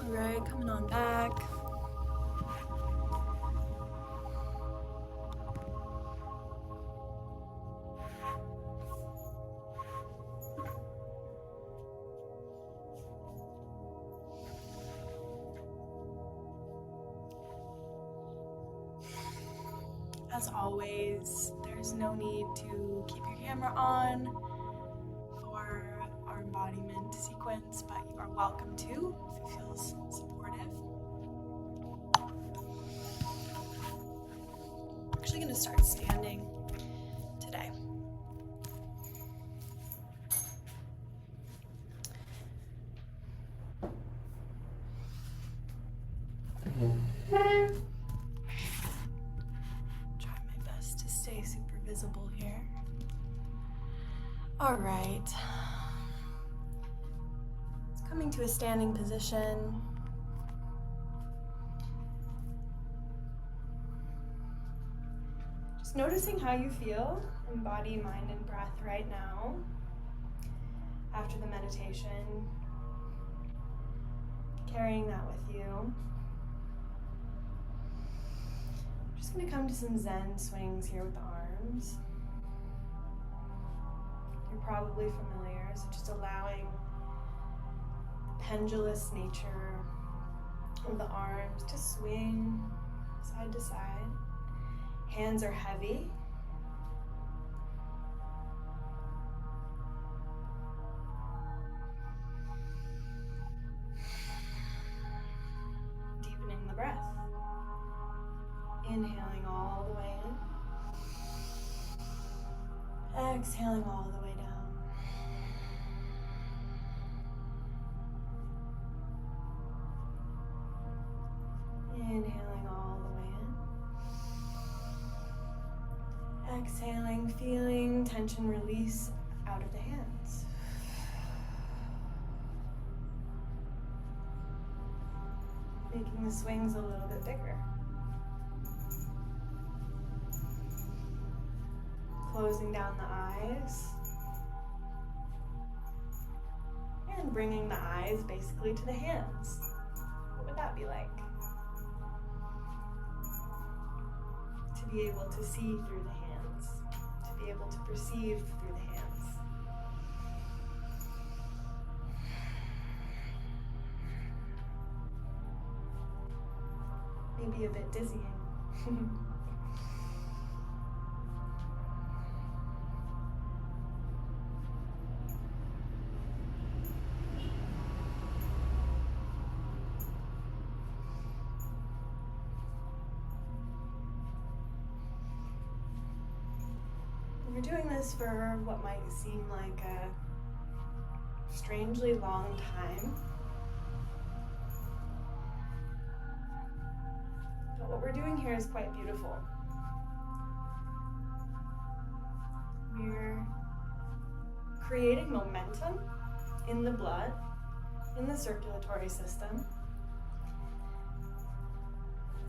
All right, coming on back. As always, there's no need to keep your camera on for our embodiment sequence, but you are welcome to if it feels supportive. I'm actually going to start standing today. Try my best to stay super visible here. All right. It's coming to a standing position. Just noticing how you feel in body, mind, and breath right now after the meditation. Carrying that with you. Just going to come to some Zen swings here with the arms. You're probably familiar, so just allowing the pendulous nature of the arms to swing side to side. Hands are heavy. Deepening the breath. Inhaling all the way in. Exhaling all the way down. Inhaling all the way in. Exhaling, feeling tension release out of the hands. Making the swings a little bit bigger. Closing down the eyes. And bringing the eyes basically to the hands. What would that be like? To be able to see through the hands. To be able to perceive through the hands. Maybe a bit dizzying. We're doing this for what might seem like a strangely long time. But what we're doing here is quite beautiful. We're creating momentum in the blood, in the circulatory system,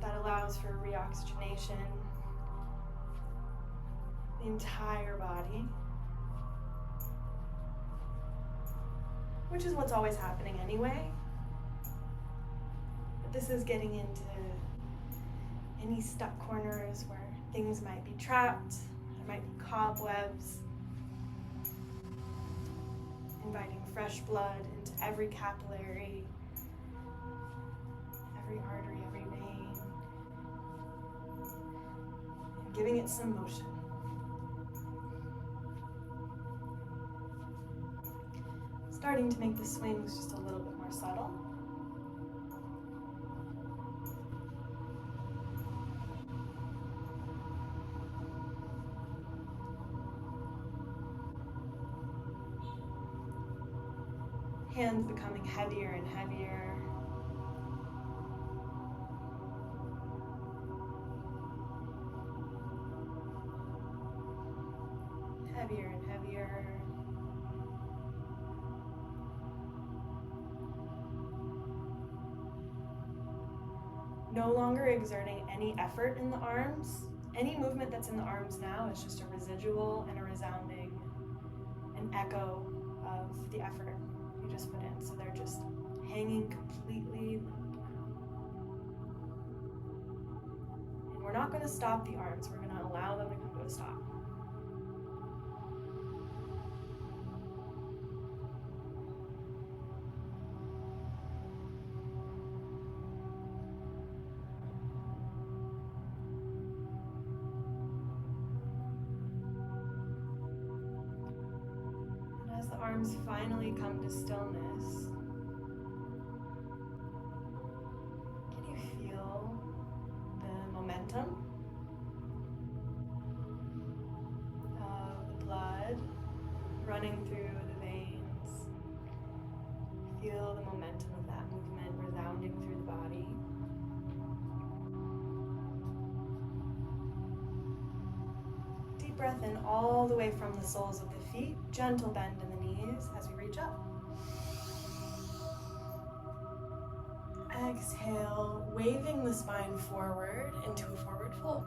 that allows for reoxygenation, the entire body, which is what's always happening anyway. But this is getting into any stuck corners where things might be trapped, there might be cobwebs, inviting fresh blood into every capillary, every artery, every vein, and giving it some motion. Starting to make the swings just a little bit more subtle. Hands becoming heavier and heavier. Heavier and heavier. No longer exerting any effort in the arms. Any movement that's in the arms now is just a residual and a resounding, an echo of the effort you just put in. So they're just hanging completely limp. And we're not going to stop the arms. We're going to allow them to come to a stop. And as the arms finally come to stillness, can you feel the momentum of the blood running through the veins? Feel the momentum of that movement resounding through the body. Deep breath in all the way from the soles of the feet. Gentle bend in the knees as we reach up. Exhale, waving the spine forward into a forward fold.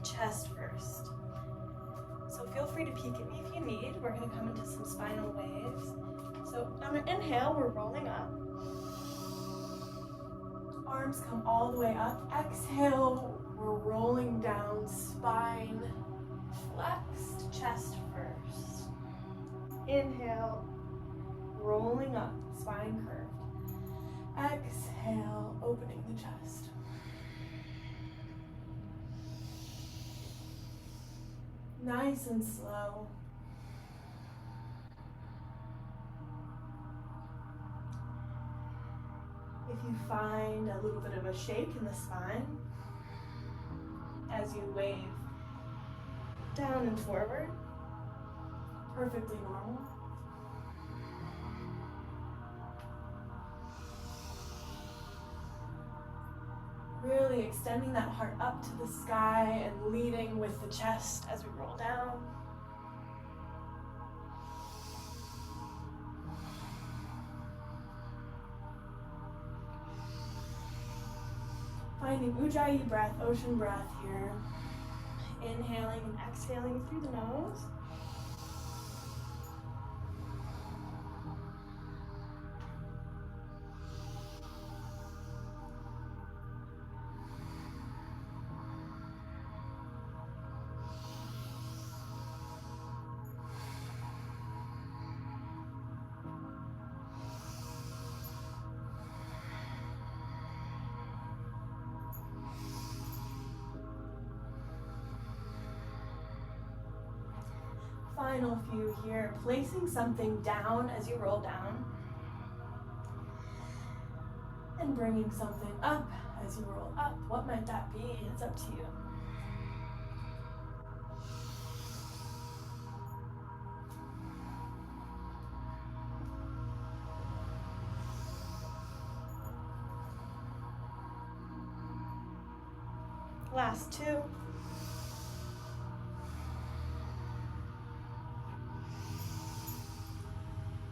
Chest first. So feel free to peek at me if you need. We're going to come into some spinal waves. So on an inhale, we're rolling up. Arms come all the way up. Exhale, we're rolling down, spine flexed, chest first. Inhale, rolling up, spine curved. Exhale, opening the chest. Nice and slow. If you find a little bit of a shake in the spine as you wave down and forward, perfectly normal. Really extending that heart up to the sky and leading with the chest as we roll down. Finding Ujjayi breath, ocean breath here. Inhaling and exhaling through the nose. Final few here, placing something down as you roll down and bringing something up as you roll up. What might that be? It's up to you. Last two.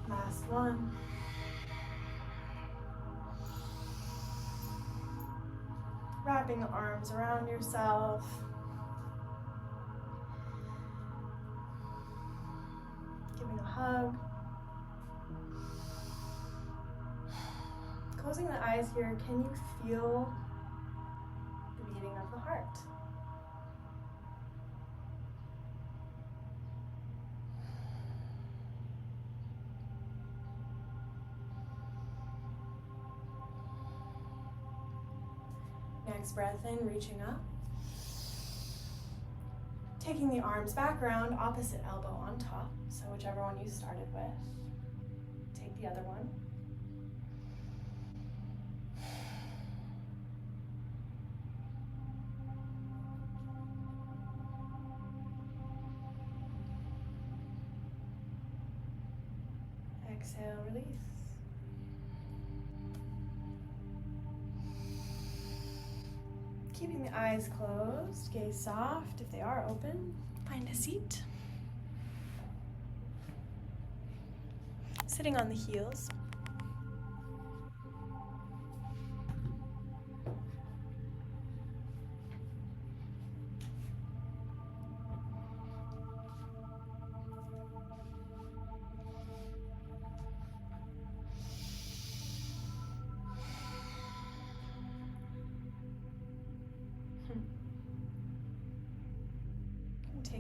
Last one. Wrapping the arms around yourself. Giving a hug. Closing the eyes here, can you feel the beating of the heart? Next breath in, reaching up. Taking the arms back around, opposite elbow on top. So whichever one you started with, take the other one. Exhale, release. Keeping the eyes closed, gaze soft. If they are open, find a seat. Sitting on the heels.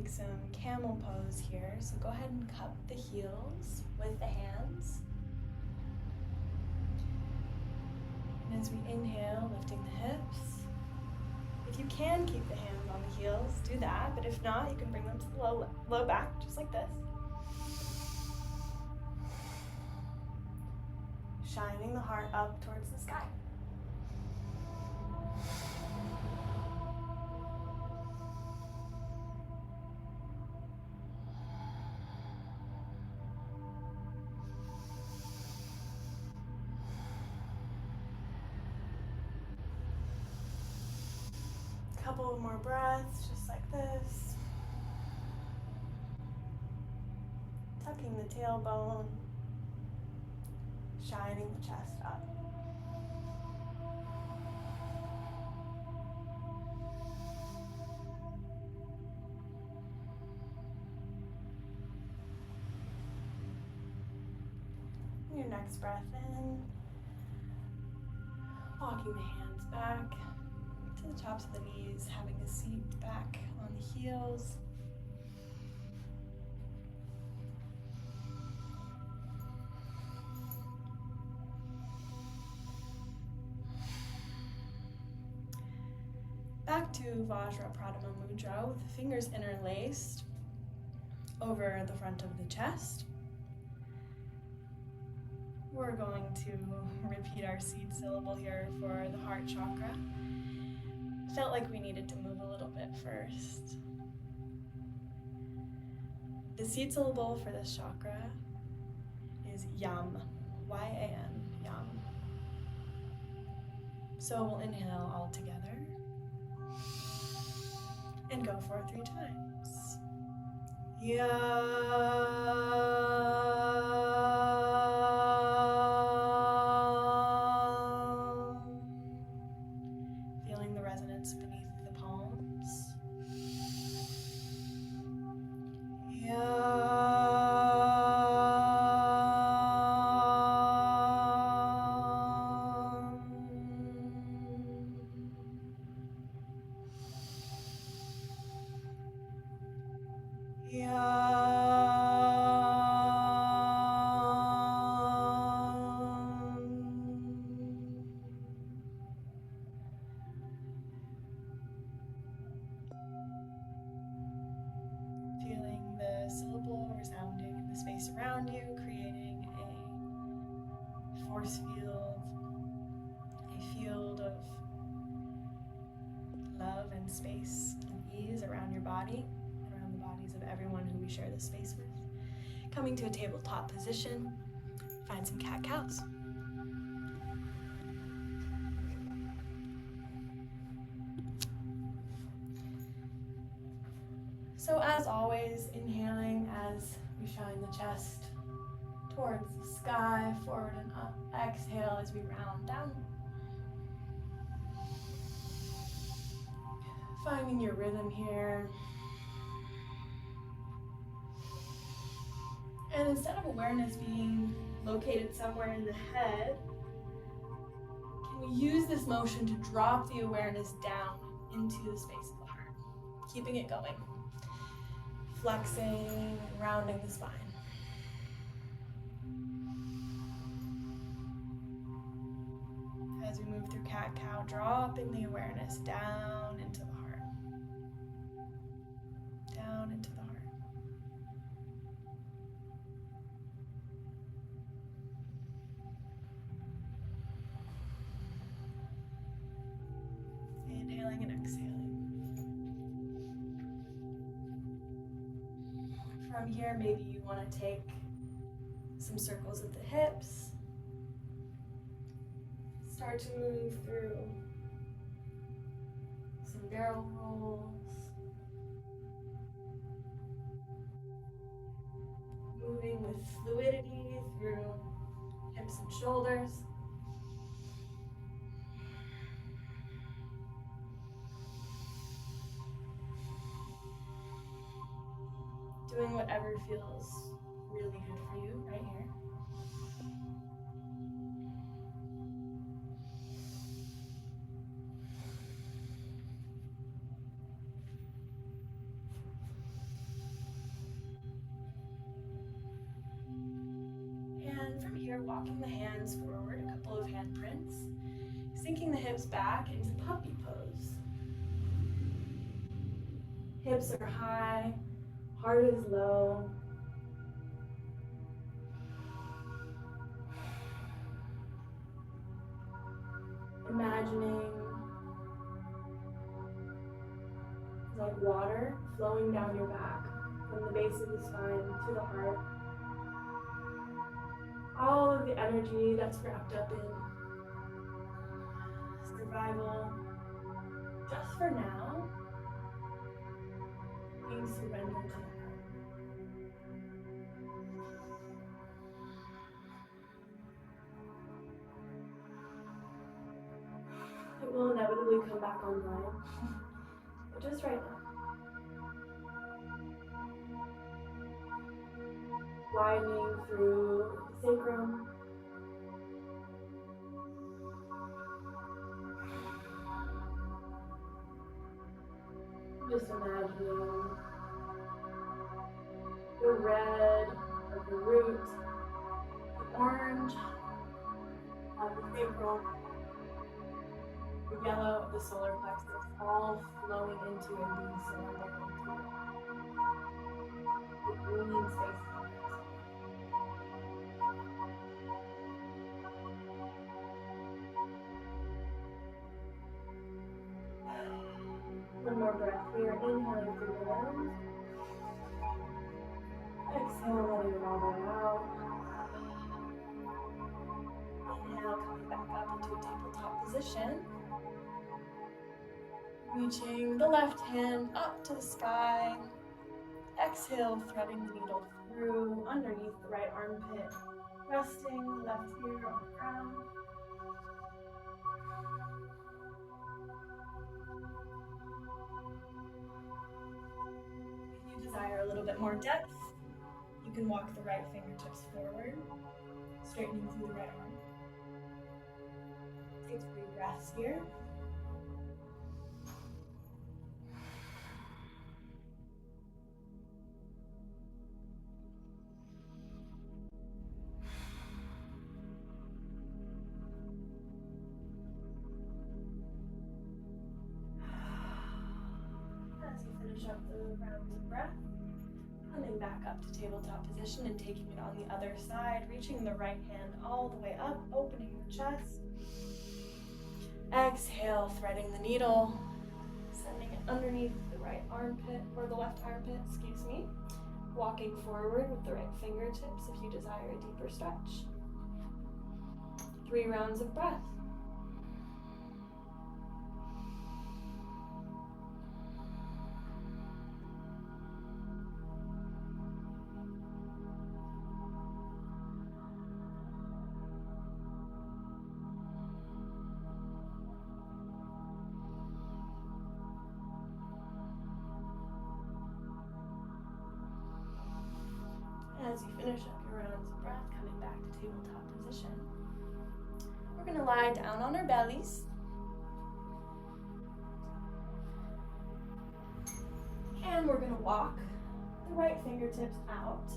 take some camel pose here. So go ahead and cup the heels with the hands. And as we inhale, lifting the hips. If you can keep the hands on the heels, do that. But if not, you can bring them to the low back, just like this. Shining the heart up towards the sky. Couple of more breaths, just like this. Tucking the tailbone, shining the chest up. Your next breath in, walking the hands back to the tops of the knees, having a seat back on the heels. Back to Vajrapradama Mudra with the fingers interlaced over the front of the chest. We're going to repeat our seed syllable here for the heart chakra. Felt like we needed to move a little bit first. The seed syllable for this chakra is Yam, Y-A-M, Yam. So we'll inhale all together and go for it 3 times. Yam. Feeling the resonance beneath the palms. Feeling the syllable resounding in the space around you, creating a force field, a field of love and space and ease around your body, around the bodies of everyone who we share this space with. Coming to a tabletop position, find some cat-cows. So as always, inhaling as we shine the chest towards the sky, forward and up. Exhale as we round down. Finding your rhythm here. And instead of awareness being located somewhere in the head, can we use this motion to drop the awareness down into the space of the heart, keeping it going. Flexing and rounding the spine. As we move through cat-cow, dropping the awareness down into the heart. Down into the heart. Inhaling and exhaling. From here, maybe you want to take some circles at the hips. Start to move through some barrel rolls. Moving with fluidity through hips and shoulders. Doing whatever feels really good for you right here. here, walking the hands forward, a couple of handprints, sinking the hips back into puppy pose. Hips are high, heart is low. Imagining like water flowing down your back from the base of the spine to the heart. All of the energy that's wrapped up in survival, just for now, being surrendered to the heart. It will inevitably come back online, but just right now. Widening through the sacrum. Just imagining the red of the root, the orange of the sacral, the yellow of the solar plexus, all flowing into and being surrendered into the green space. One more breath here, inhaling through the nose. Exhale, letting it all the way out. Inhale, coming back up into a tabletop position. Reaching the left hand up to the sky. Exhale, threading the needle through underneath the right armpit. Resting the left ear on the ground. If you desire a little bit more depth, you can walk the right fingertips forward, straightening through the right arm. Take 3 breaths here. As you finish up the rounds of breath, coming back up to tabletop position and taking it on the other side, reaching the right hand all the way up, opening the chest. Exhale, threading the needle, sending it underneath the right armpit, or the left armpit, excuse me. Walking forward with the right fingertips if you desire a deeper stretch. 3 rounds of breath. As you finish up your rounds of breath, coming back to tabletop position, we're going to lie down on our bellies. And we're going to walk the right fingertips out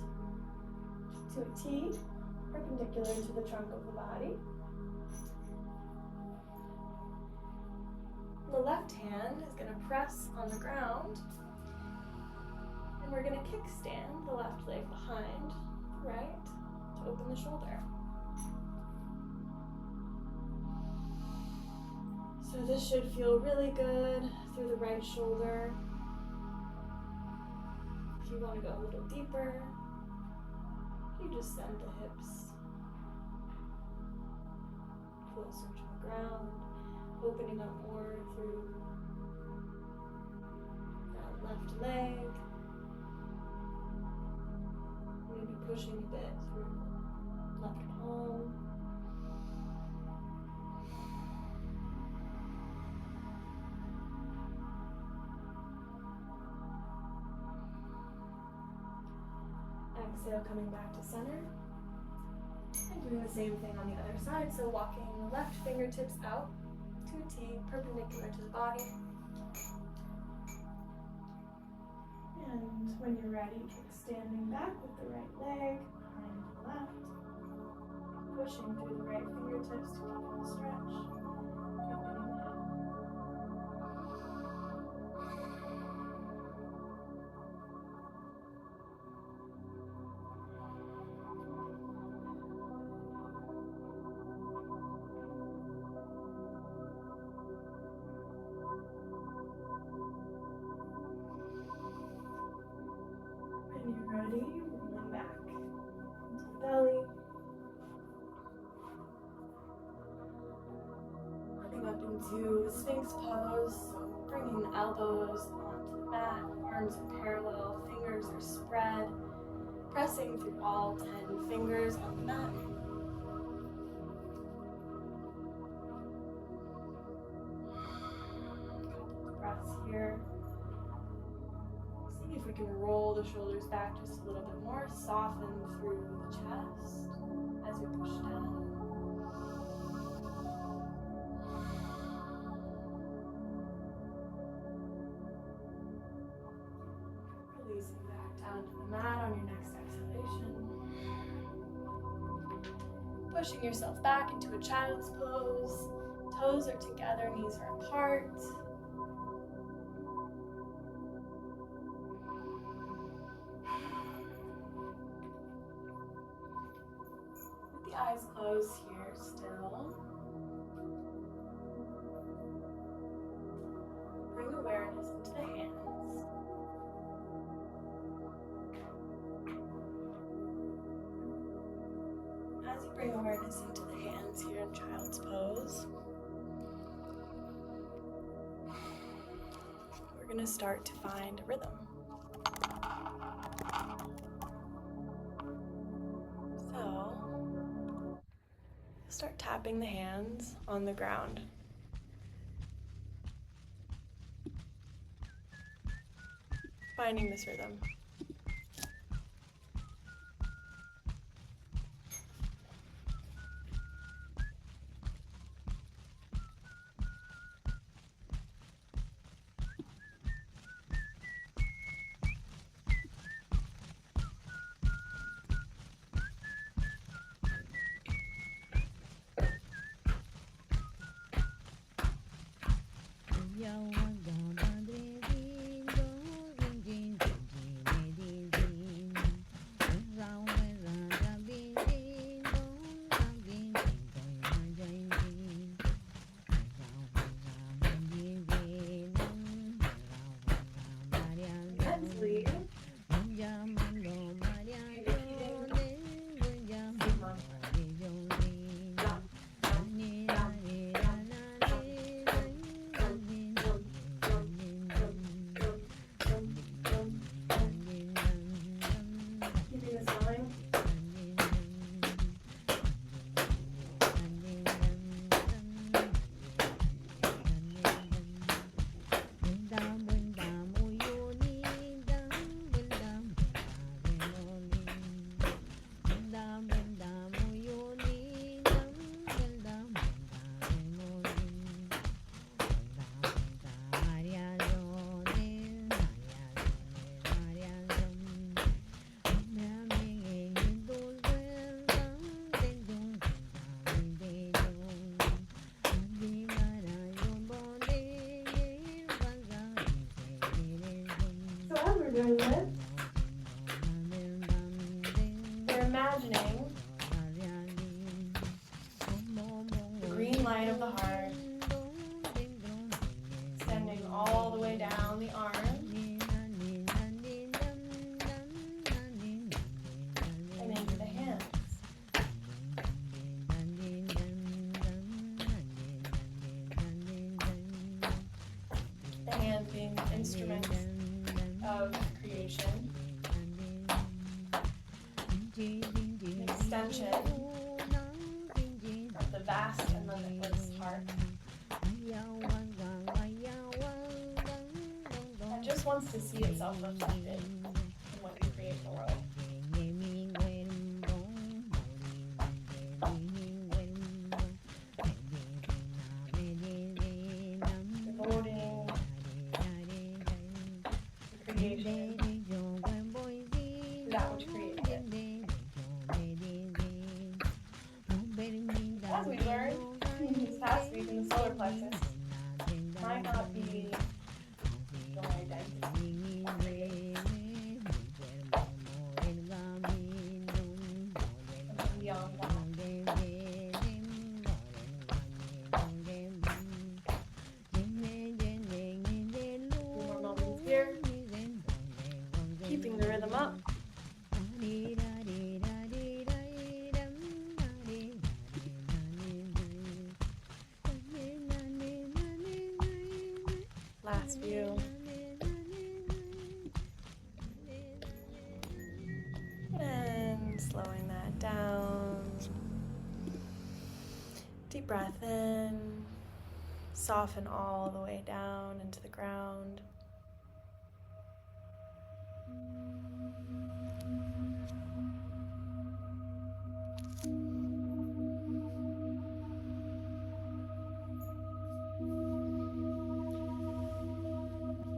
to a T, perpendicular to the trunk of the body. The left hand is going to press on the ground. And we're going to kickstand the left leg behind the right to open the shoulder. So this should feel really good through the right shoulder. If you want to go a little deeper, you just send the hips closer to the ground, opening up more through that left leg. Maybe pushing a bit through left palm. Exhale, coming back to center. And doing the same thing on the other side. So walking the left fingertips out to a T, perpendicular to the body. And when you're ready, kick standing back with the right leg behind the left. Pushing through the right fingertips to deepen the stretch. Opening the hip. When you're ready, rolling back into the belly. Coming up into Sphinx pose, so bringing the elbows onto the mat, arms are parallel, fingers are spread, pressing through all 10 fingers on the mat. Couple of breaths here. See if we can roll the shoulders back just a little bit more, soften through the chest as we push down. Releasing back down to the mat on your next exhalation. Pushing yourself back into a child's pose. Toes are together, knees are apart. With the eyes closed here still. Bring awareness into the hands. As you bring awareness into the hands here in child's pose, we're going to start to find a rhythm. So, start tapping the hands on the ground. Finding this rhythm. Doing this, we're imagining the green light of the heart extending all the way down the arm and into the hands. The hands being instruments of creation, an extension of the vast and limitless heart that just wants to see itself reflected in what you create in the world. Devoting creation to that which created it. Last few. And slowing that down. Deep breath in. Soften all the way down into the ground.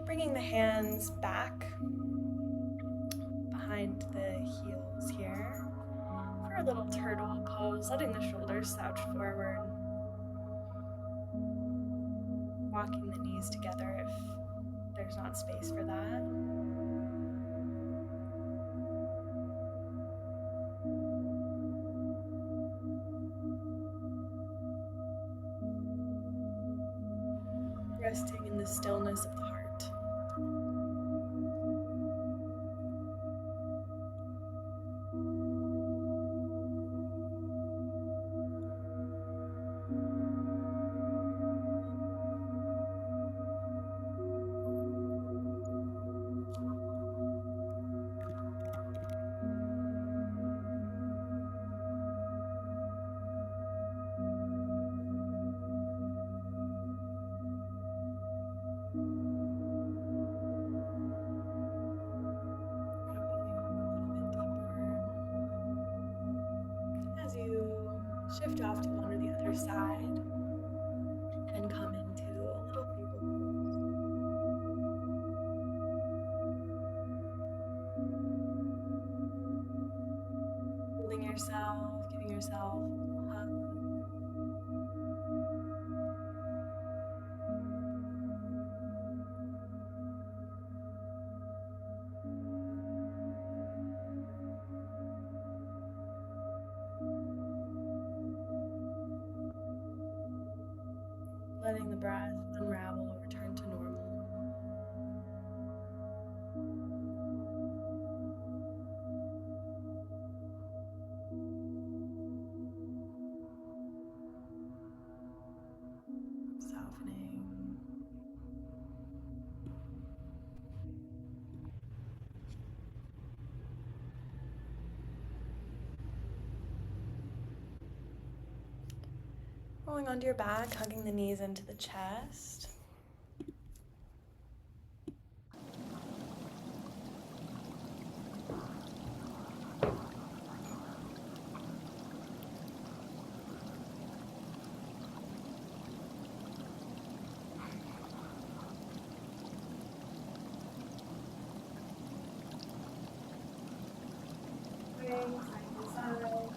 Bringing the hands back behind the heels here for a little turtle pose, letting the shoulders slouch forward. Walking the knees together if there's not space for that. Resting in the stillness of the heart. As you shift off to one or the other side and come into a little table pose. Holding yourself, giving yourself a hug. Letting the breath unravel, return to normal. Softening. Rolling onto your back, hugging the knees into the chest. Swing side to side.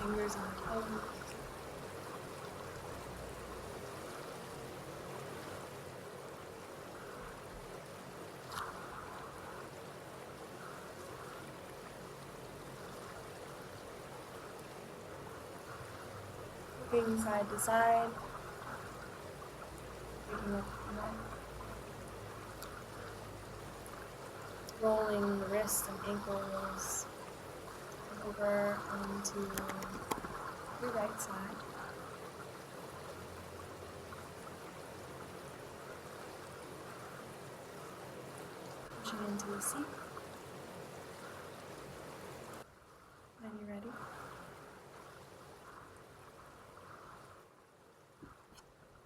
fingers on the toes. Moving side to side, picking up the neck, rolling the wrists and ankles over onto the right side. Pushing into a seat. When you're ready.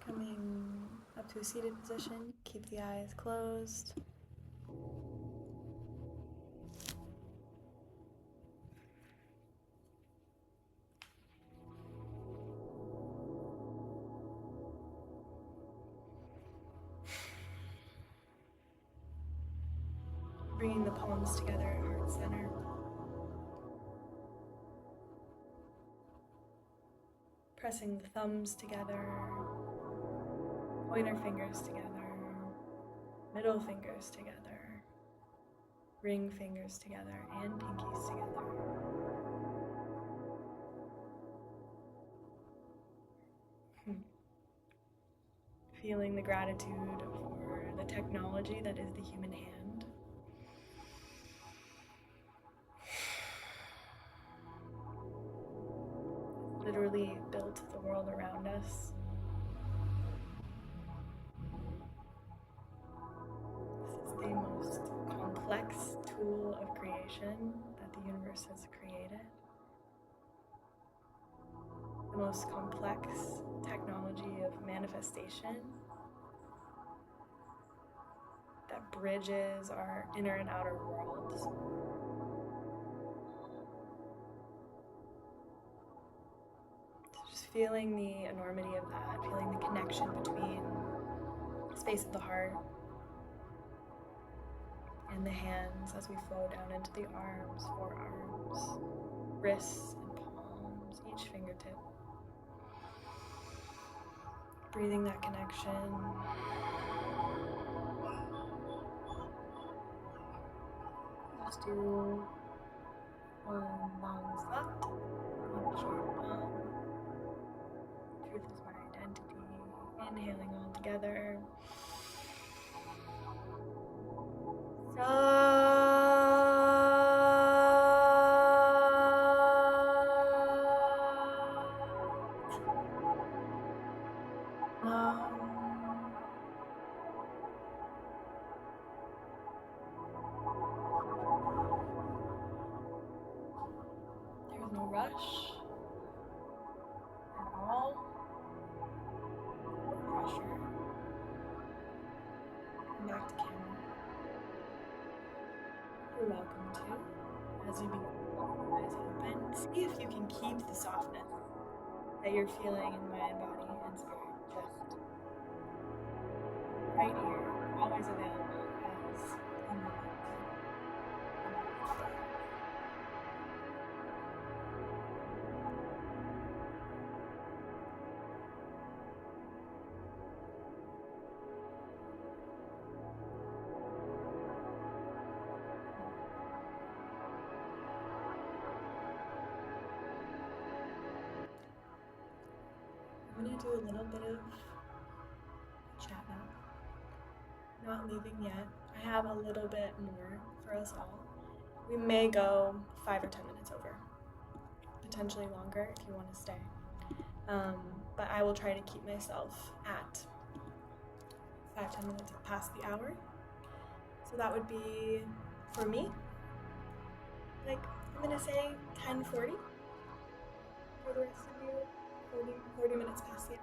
Coming up to a seated position, keep the eyes closed. Bringing the palms together at heart center. Pressing the thumbs together, pointer fingers together, middle fingers together, ring fingers together, and pinkies together. Feeling the gratitude for the technology that is the human hand. Literally built the world around us. This is the most complex tool of creation that the universe has created. The most complex technology of manifestation that bridges our inner and outer worlds. Just feeling the enormity of that, feeling the connection between the space of the heart and the hands as we flow down into the arms, forearms, wrists, and palms, each fingertip. Breathing that connection. Just do one long slot, one short palm. Truth is my identity. Inhaling all together. There's no rush at all, no pressure. Come back to camera. You're welcome to. As you begin to let your eyes open, see if you can keep the softness that you're feeling in mind, body, and spirit. Just right here, always available as a moment. I'm going to do a little bit of chat now. Not leaving yet. I have a little bit more for us all. We may go 5 or 10 minutes over. Potentially longer if you want to stay. But I will try to keep myself at 5-10 minutes past the hour. So that would be, for me, like, I'm going to say 10:40 for the rest of you, 40 minutes past the hour.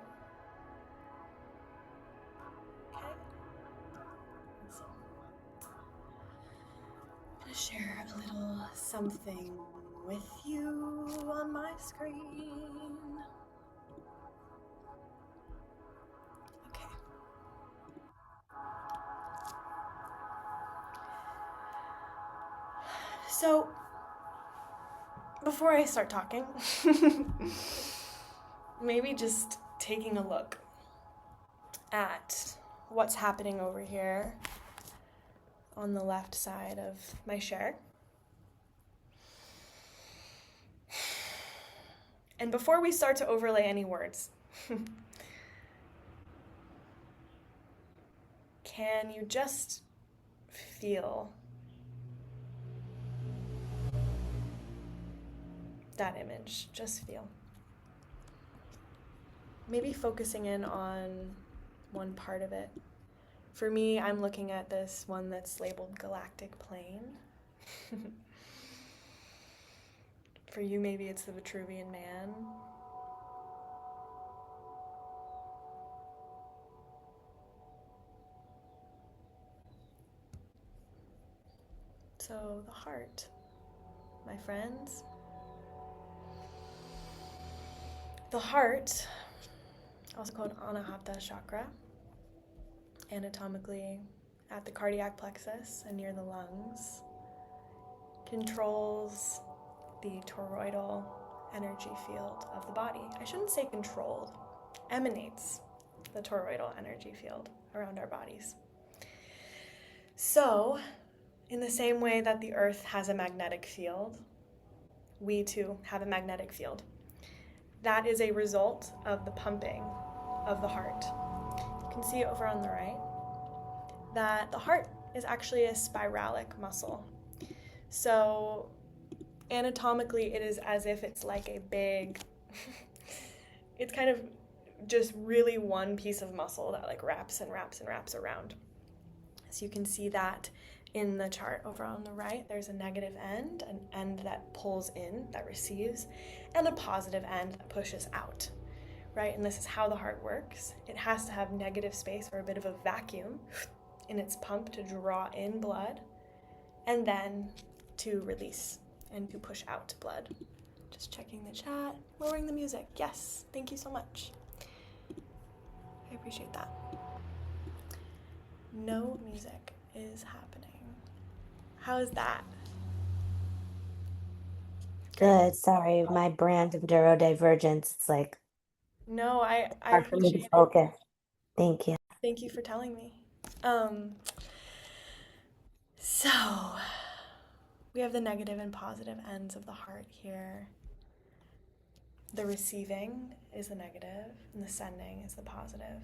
Okay? So, I'm going to share a little something with you on my screen. Okay. So, before I start talking, maybe just taking a look at what's happening over here on the left side of my share. And before we start to overlay any words, can you just feel that image? Just feel. Maybe focusing in on one part of it. For me, I'm looking at this one that's labeled galactic plane. For you, maybe it's the Vitruvian Man. So the heart, my friends. The heart, also called Anahata chakra, anatomically at the cardiac plexus and near the lungs, controls the toroidal energy field of the body. I shouldn't say controlled, emanates the toroidal energy field around our bodies. So, in the same way that the earth has a magnetic field, we too have a magnetic field. That is a result of the pumping of the heart. You can see over on the right that the heart is actually a spiralic muscle. So anatomically, it is as if it's like a big, it's kind of just really one piece of muscle that like wraps and wraps and wraps around. So you can see that in the chart over on the right. There's a negative end, an end that pulls in, that receives, and a positive end that pushes out, right? And this is how the heart works. It has to have negative space or a bit of a vacuum in its pump to draw in blood, and then to release and to push out blood. Just checking the chat, lowering the music. Yes, thank you so much. I appreciate that. No music is happening. How is that? Good. Sorry, my brand of neurodivergence. It's like No, I hard for me to appreciate it. focus. Thank you. Thank you for telling me. So we have the negative and positive ends of the heart here. The receiving is the negative, and the sending is the positive.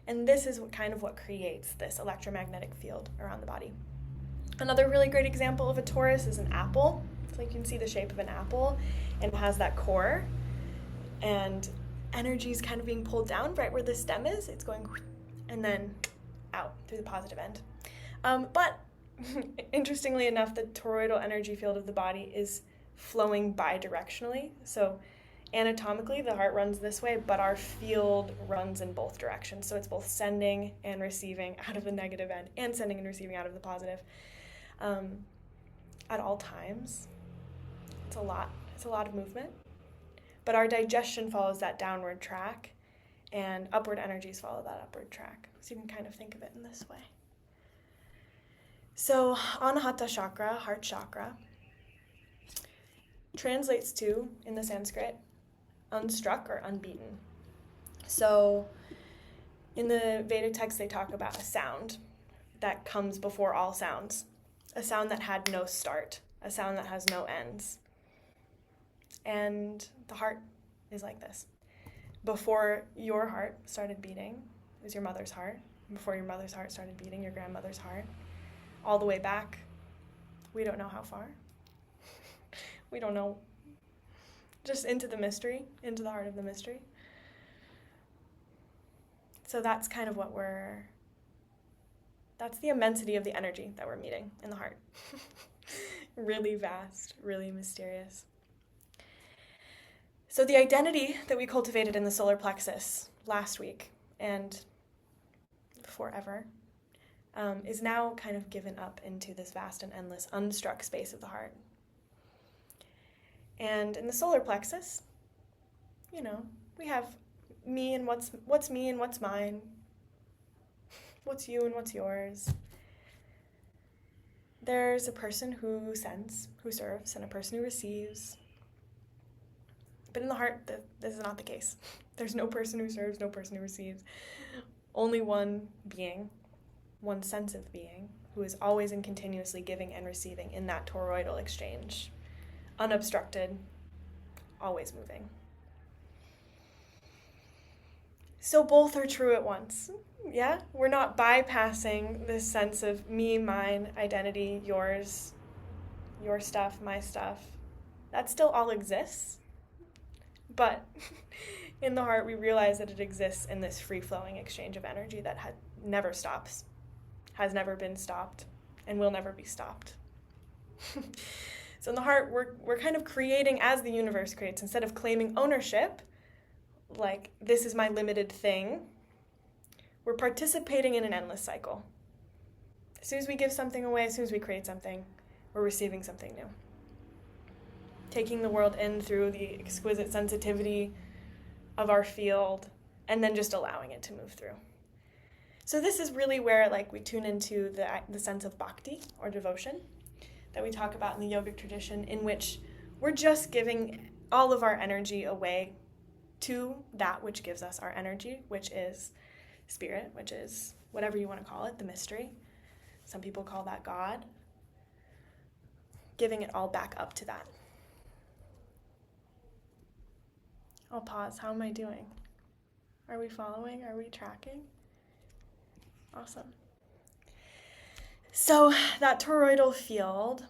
And this is what creates this electromagnetic field around the body. Another really great example of a torus is an apple. So you can see the shape of an apple, and it has that core, and energy is kind of being pulled down right where the stem is. It's going and then out through the positive end. But interestingly enough, the toroidal energy field of the body is flowing bidirectionally. So anatomically, the heart runs this way, but our field runs in both directions. So it's both sending and receiving out of the negative end and sending and receiving out of the positive at all times. It's a lot of movement. But our digestion follows that downward track, and upward energies follow that upward track. So you can kind of think of it in this way. So Anahata chakra, heart chakra, translates to, in the Sanskrit, unstruck or unbeaten. So in the Vedic text, they talk about a sound that comes before all sounds, a sound that had no start, a sound that has no ends. And the heart is like this. Before your heart started beating, it was your mother's heart. Before your mother's heart started beating, your grandmother's heart. All the way back, we don't know how far. We don't know. Just into the mystery, into the heart of the mystery. So that's kind of that's the immensity of the energy that we're meeting in the heart. Really vast, really mysterious. So the identity that we cultivated in the solar plexus last week and forever is now kind of given up into this vast and endless unstruck space of the heart. And in the solar plexus, we have me and what's me and what's mine, what's you and what's yours. There's a person who sends, who serves, and a person who receives. But in the heart, this is not the case. There's no person who serves, no person who receives. Only one being, one sense of being, who is always and continuously giving and receiving in that toroidal exchange. Unobstructed, always moving. So both are true at once. Yeah? We're not bypassing this sense of me, mine, identity, yours, your stuff, my stuff. That still all exists. But in the heart, we realize that it exists in this free-flowing exchange of energy that never stops, has never been stopped, and will never be stopped. So in the heart, we're kind of creating as the universe creates. Instead of claiming ownership, like this is my limited thing, we're participating in an endless cycle. As soon as we give something away, as soon as we create something, we're receiving something new. Taking the world in through the exquisite sensitivity of our field, and then just allowing it to move through. So this is really where we tune into the sense of bhakti, or devotion, that we talk about in the yogic tradition, in which we're just giving all of our energy away to that which gives us our energy, which is spirit, which is whatever you want to call it, the mystery. Some people call that God. Giving it all back up to that. I'll pause. How am I doing? Are we following? Are we tracking? Awesome. So that toroidal field,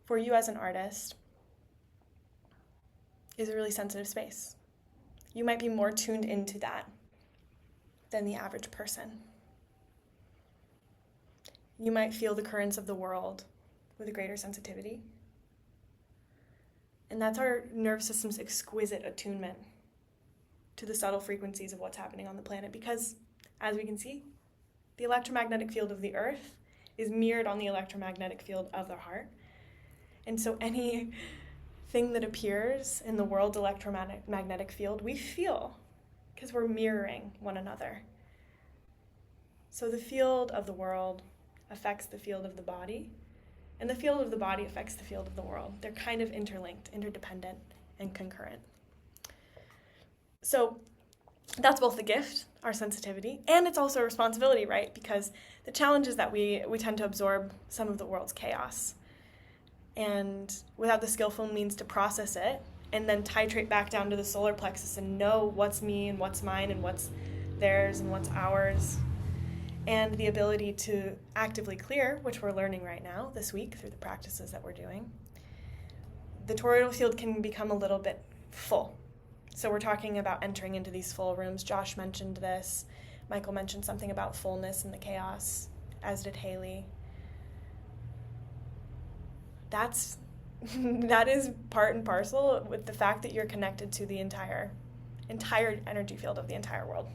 for you as an artist, is a really sensitive space. You might be more tuned into that than the average person. You might feel the currents of the world with a greater sensitivity. And that's our nervous system's exquisite attunement to the subtle frequencies of what's happening on the planet, because, as we can see, the electromagnetic field of the earth is mirrored on the electromagnetic field of the heart. And so anything that appears in the world's electromagnetic field, we feel, because we're mirroring one another. So the field of the world affects the field of the body, and the field of the body affects the field of the world. They're kind of interlinked, interdependent, and concurrent. So that's both a gift, our sensitivity, and it's also a responsibility, right? Because the challenge is that we tend to absorb some of the world's chaos. And without the skillful means to process it, and then titrate back down to the solar plexus and know what's me and what's mine and what's theirs and what's ours, and the ability to actively clear, which we're learning right now this week through the practices that we're doing, the toroidal field can become a little bit full. So we're talking about entering into these full rooms. Josh mentioned this. Michael mentioned something about fullness and the chaos, as did Haley. That is part and parcel with the fact that you're connected to the entire energy field of the entire world.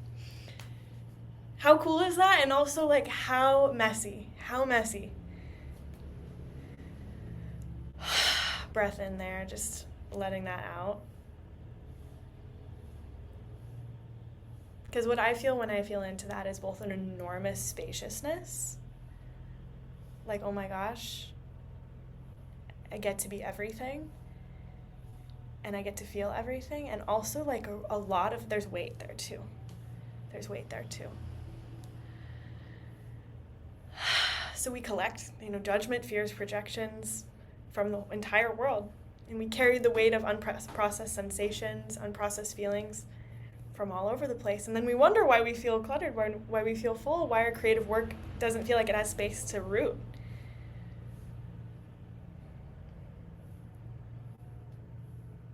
How cool is that? And also, how messy. Breath in there, just letting that out. Because what I feel when I feel into that is both an enormous spaciousness. Oh my gosh, I get to be everything. And I get to feel everything. And also, a lot of, there's weight there too. So we collect, judgment, fears, projections from the entire world. And we carry the weight of unprocessed sensations, unprocessed feelings from all over the place. And then we wonder why we feel cluttered, why we feel full, why our creative work doesn't feel like it has space to root.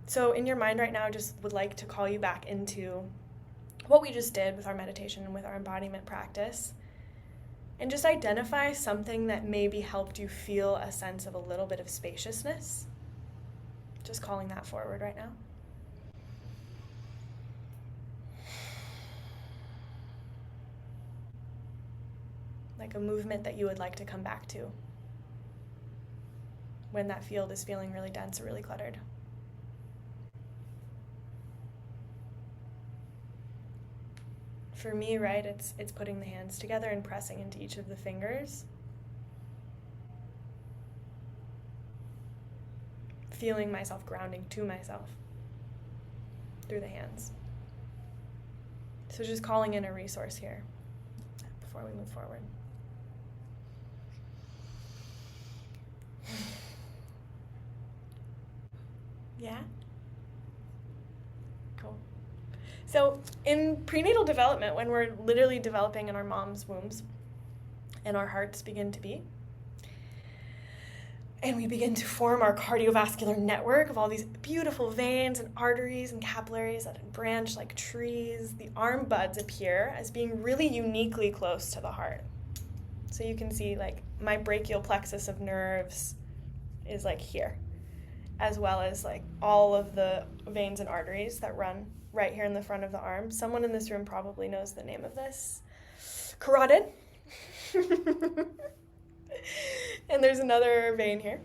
So in your mind right now, I just would like to call you back into what we just did with our meditation and with our embodiment practice. And just identify something that maybe helped you feel a sense of a little bit of spaciousness. Just calling that forward right now. Like a movement that you would like to come back to when that field is feeling really dense or really cluttered. For me, right, it's putting the hands together and pressing into each of the fingers. feeling myself grounding to myself through the hands. So just calling in a resource here before we move forward. Yeah? Cool. So in prenatal development, when we're literally developing in our mom's wombs and our hearts begin to beat, and we begin to form our cardiovascular network of all these beautiful veins and arteries and capillaries that branch like trees, the arm buds appear as being really uniquely close to the heart. So you can see like my brachial plexus of nerves is like here, as well as like all of the veins and arteries that run right here in the front of the arm. Someone in this room probably knows the name of this. Carotid. And there's another vein here,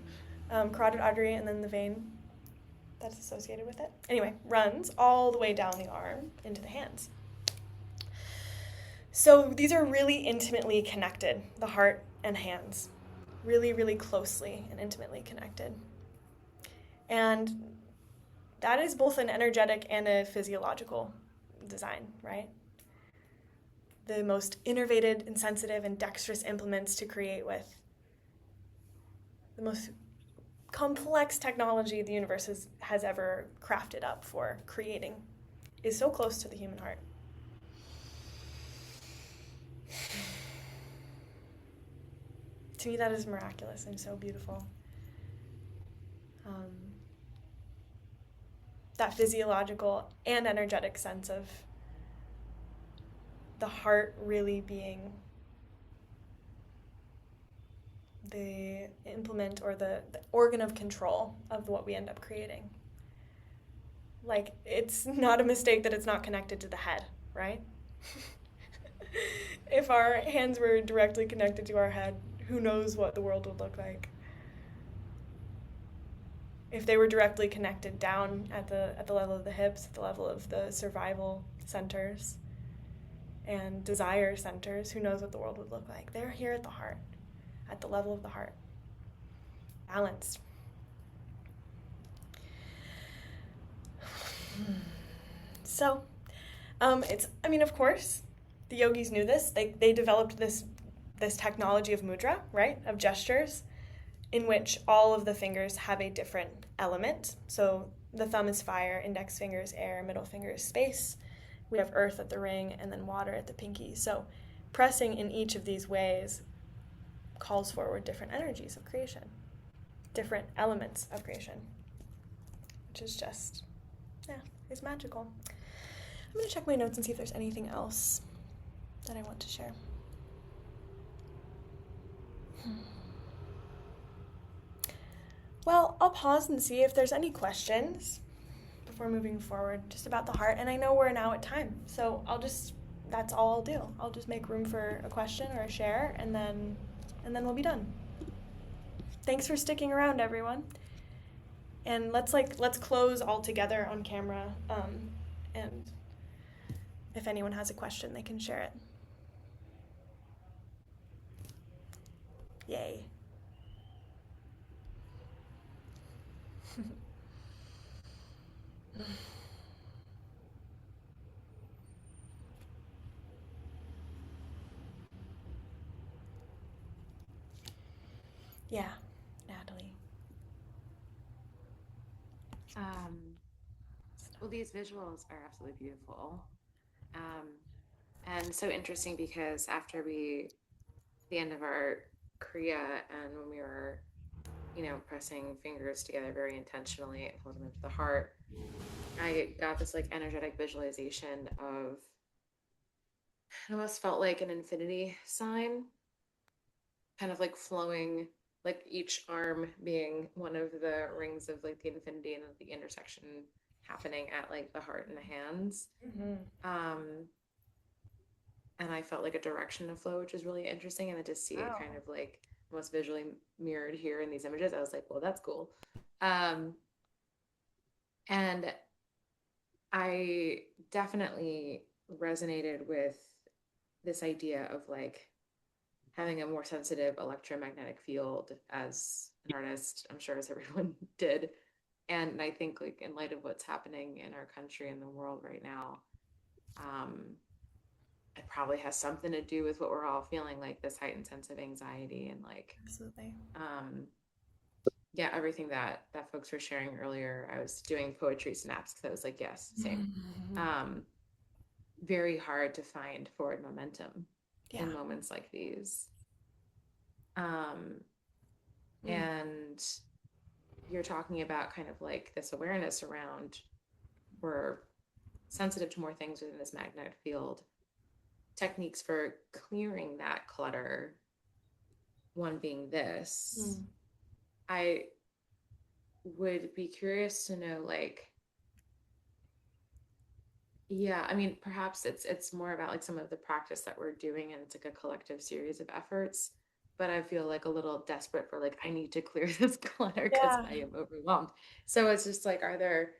carotid artery, and then the vein that's associated with it. Anyway, runs all the way down the arm into the hands. So these are really intimately connected, the heart and hands. Really, really closely and intimately connected. And that is both an energetic and a physiological design, right? The most innervated and sensitive and dexterous implements to create with, the most complex technology the universe has ever crafted up for creating is so close to the human heart. To me, that is miraculous and so beautiful. That physiological and energetic sense of the heart really being the implement or the organ of control of what we end up creating. Like, it's not a mistake that it's not connected to the head, right? If our hands were directly connected to our head, who knows what the world would look like. If they were directly connected down at the level of the hips, at the level of the survival centers and desire centers, who knows what the world would look like. They're here at the heart, at the level of the heart. Balanced. So, of course, the yogis knew this. They developed this technology of mudra, right, of gestures, in which all of the fingers have a different element. So the thumb is fire, index finger is air, middle finger is space. We have earth at the ring and then water at the pinky. So pressing in each of these ways calls forward different energies of creation, different elements of creation, which is just, is magical. I'm going to check my notes and see if there's anything else that I want to share. Well, I'll pause and see if there's any questions before moving forward just about the heart. And I know we're now at time, so that's all I'll do. I'll just make room for a question or a share, and then we'll be done. Thanks for sticking around, everyone. And let's close all together on camera. And if anyone has a question, they can share it. Yay. Yeah, Natalie. Well, these visuals are absolutely beautiful. And so interesting because after the end of our Kriya and when we were, pressing fingers together very intentionally and holding them to the heart, I got this like energetic visualization of, it almost felt like an infinity sign, kind of like flowing, like each arm being one of the rings of like the infinity and the intersection happening at like the heart and the hands. And I felt like a direction of flow, which is really interesting. And then to see it kind of like almost visually mirrored here in these images, I was like, well, that's cool. And I definitely resonated with this idea of like having a more sensitive electromagnetic field as an artist, I'm sure as everyone did. And I think like in light of what's happening in our country and the world right now, um, it probably has something to do with what we're all feeling, like this heightened sense of anxiety and like Absolutely. um yeah, everything that folks were sharing earlier. I was doing poetry snaps because I was like, yes, same. Um, very hard to find forward momentum Yeah. in moments like these. Um, Mm. and you're talking about kind of like this awareness around we're sensitive to more things within this magnetic field. Techniques for clearing that clutter, one being this. Mm. I would be curious to know like yeah, I mean, perhaps it's more about like some of the practice that we're doing and it's like a collective series of efforts. But I feel like a little desperate for like I need to clear this clutter because Yeah. I am overwhelmed. So it's just like, are there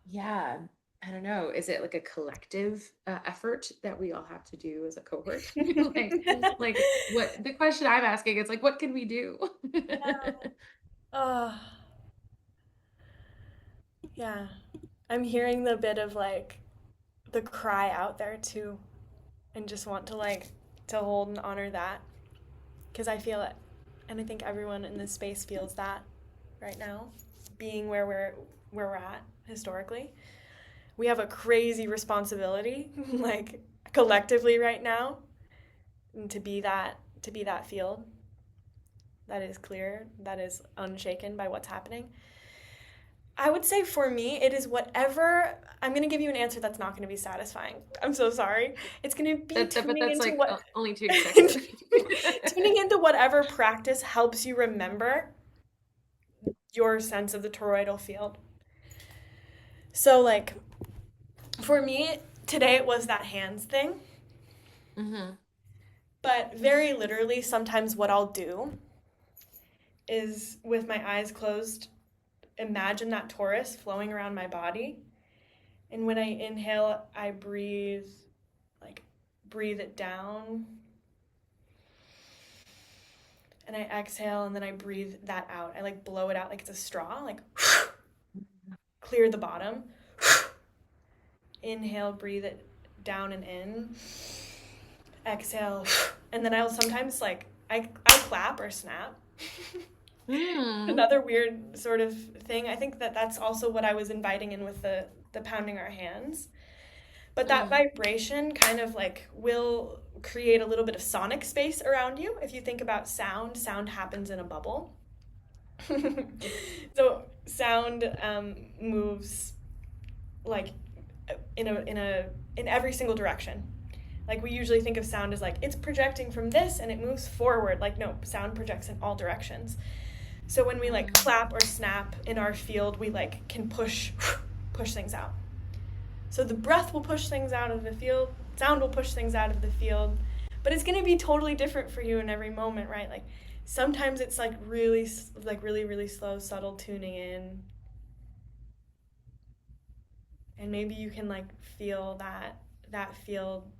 yeah, I don't know. Is it like a collective effort that we all have to do as a cohort? Like what the question I'm asking is like, what can we do? Uh, yeah. I'm hearing the bit of like the cry out there too, and just want to like to hold and honor that because I feel it, and I think everyone in this space feels that right now, being where we're at historically. We have a crazy responsibility, like collectively right now, and to be that field that is clear, that is unshaken by what's happening. I would say for me, it is whatever. I'm going to give you an answer that's not going to be satisfying. I'm so sorry. It's going to be But tuning that's into like what only to expect it. tuning into whatever practice helps you remember your sense of the toroidal field. So like for me today it was that hands thing, Hmm. but very literally sometimes what I'll do is with my eyes closed imagine that torus flowing around my body. And when I inhale, I breathe, like, breathe it down. And I exhale, and then I breathe that out. I like blow it out like it's a straw, like clear the bottom. Inhale, breathe it down and in. Exhale, and then I'll sometimes like I clap or snap. Mm. Another weird sort of thing. I think that that's also what I was inviting in with the pounding our hands. But that Mm. vibration kind of like will create a little bit of sonic space around you. If you think about sound, sound happens in a bubble. So sound moves like in every single direction. Like we usually think of sound as like it's projecting from this and it moves forward. Like no, sound projects in all directions. So when we like Mm. clap or snap in our field, we like can push things out. So the breath will push things out of the field, sound will push things out of the field, but it's going to be totally different for you in every moment, right? Like sometimes it's like really slow, subtle tuning in. And maybe you can like feel that field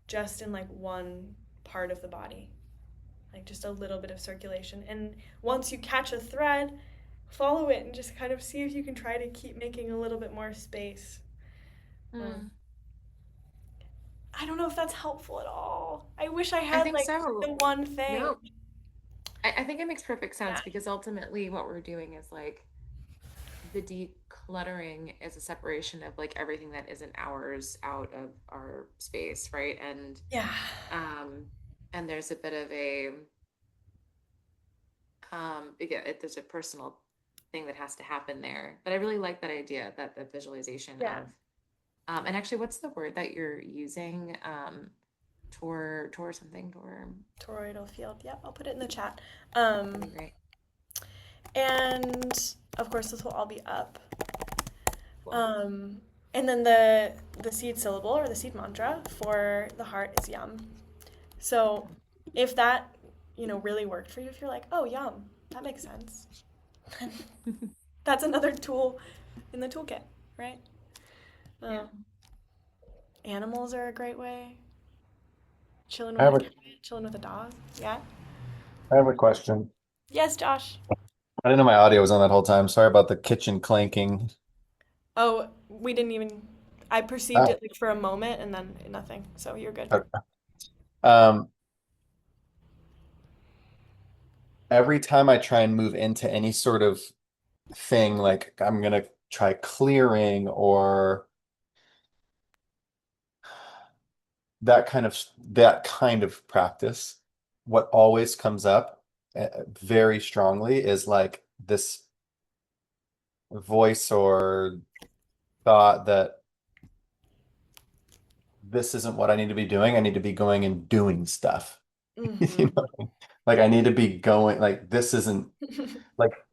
just in like one part of the body. Like just a little bit of circulation. And once you catch a thread, follow it and just kind of see if you can try to keep making a little bit more space. Mm. I don't know if that's helpful at all. I wish I I had think like so. the one thing. No, I think it makes perfect Yeah. sense because ultimately what we're doing is like the decluttering is a separation of like everything that isn't ours out of our space, right? Yeah. Um and there's a bit of a there's a personal thing that has to happen there. But I really like that idea that the visualization Yeah. of and actually what's the word that you're using? Tor something, tor. Toroidal field. Yep, I'll put it in the chat. That'd be great. And of course this will all be up. Cool. Um, and then the seed syllable or the seed mantra for the heart is yum. So if that, really worked for you, if you're like, oh, yum, that makes sense. That's another tool in the toolkit, right? Yeah. Animals are a great way. Chilling I with have a a cat, chilling with a dog. Yeah. I have a question. Yes, Josh. I didn't know my audio was on that whole time. Sorry about the kitchen clanking. Oh, we didn't even. I perceived Oh, it like for a moment and then nothing. So you're good. okay. Um, every time I try and move into any sort of thing, like I'm gonna try clearing or that kind of practice, what always comes up very strongly is like this voice or thought that this isn't what I need to be doing. I need to be going and doing stuff. You Mm-hmm. know, like I need to be going like this isn't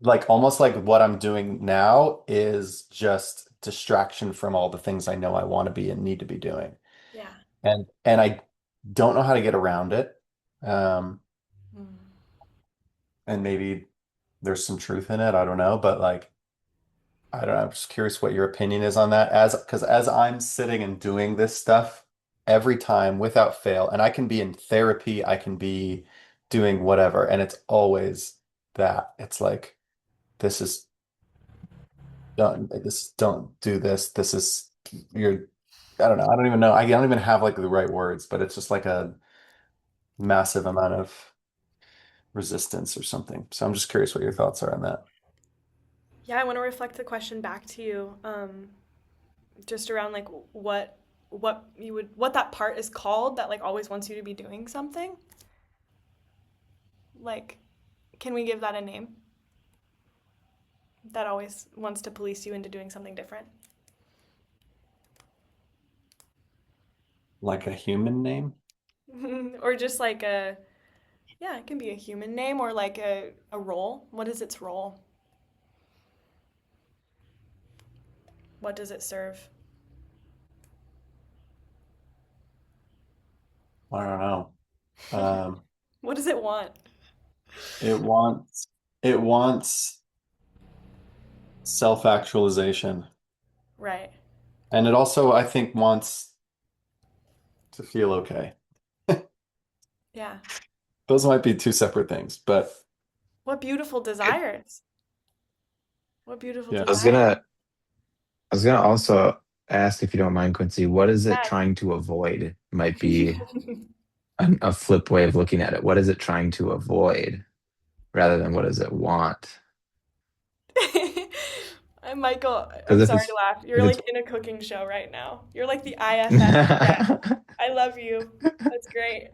like almost like what I'm doing now is just distraction from all the things I know I want to be and need to be doing. Yeah. And I don't know how to get around it. Um, Mm. and maybe there's some truth in it. I don't know, but like I don't know. I'm just curious what your opinion is on that. As because as I'm sitting and doing this stuff every time without fail, and I can be in therapy, I can be doing whatever, and it's always that. It's like this is don't do this. This is you're I don't know. I don't even know. I don't even have like the right words, but it's just like a massive amount of resistance or something. So I'm just curious what your thoughts are on that. Yeah, I want to reflect the question back to you, just around like what that part is called that like always wants you to be doing something. Like, can we give that a name? That always wants to police you into doing something different. Like a human name? Or just like a, yeah, it can be a human name or like a role. What is its role? What does it serve? I don't know. Um, What does it want? it wants it wants self-actualization. Right. And it also, I think, wants to feel okay. Yeah. Those might be two separate things, but What beautiful desires. What beautiful yeah. I was desires. gonna I was gonna also ask if you don't mind, Quincy, what is it Yes. trying to avoid? Might be a flip way of looking at it. What is it trying to avoid rather than what does it want? I'm Michael. I'm Because sorry to laugh. You're if it's like in a cooking show right now. You're like the IFS chef. I love you. That's great.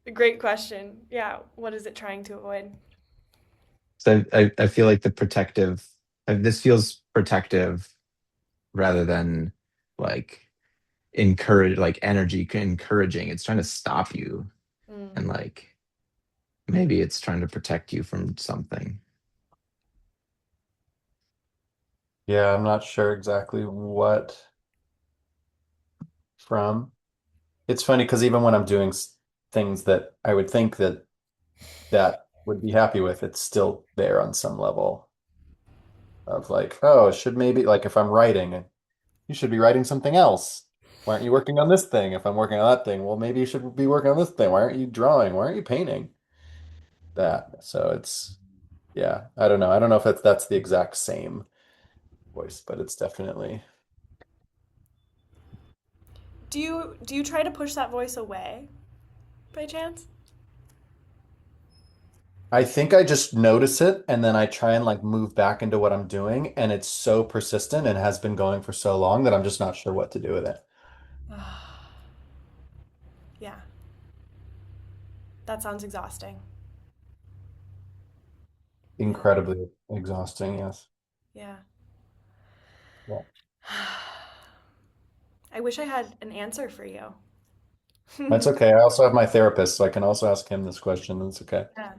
A great question. Yeah. What is it trying to avoid? so I feel like the protective this feels protective rather than like energy encouraging. It's trying to stop you Mm. and like maybe it's trying to protect you from something. Yeah, I'm not sure exactly what from. It's funny because even when I'm doing things that I would think that would be happy with, it's still there on some level of like, oh, it should maybe like if I'm writing, you should be writing something else. Why aren't you working on this thing? If I'm working on that thing, well, maybe you should be working on this thing. Why aren't you drawing? Why aren't you painting? That. So it's yeah, I don't know. I don't know if that's the exact same voice, but it's definitely. Do you try to push that voice away by chance? I think I just notice it and then I try and like move back into what I'm doing, and it's so persistent and has been going for so long that I'm just not sure what to do with it. Yeah. That sounds exhausting. Yeah. Incredibly exhausting, yes. Yeah. Yeah. I wish I had an answer for you. That's okay. I also have my therapist, so I can also ask him this question. That's okay. Yeah.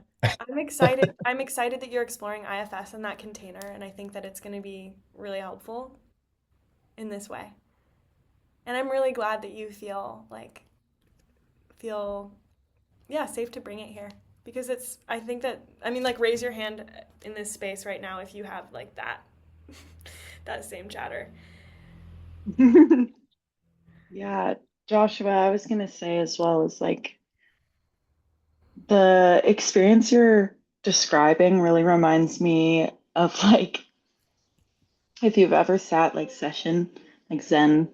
I'm excited. I'm excited that you're exploring IFS in that container, and I think that it's going to be really helpful in this way. And I'm really glad that you feel yeah, safe to bring it here because it's I think that I mean like raise your hand in this space right now if you have like that that same chatter. Yeah, Joshua, I was gonna say as well as like The experience you're describing really reminds me of like if you've ever sat like session, like Zen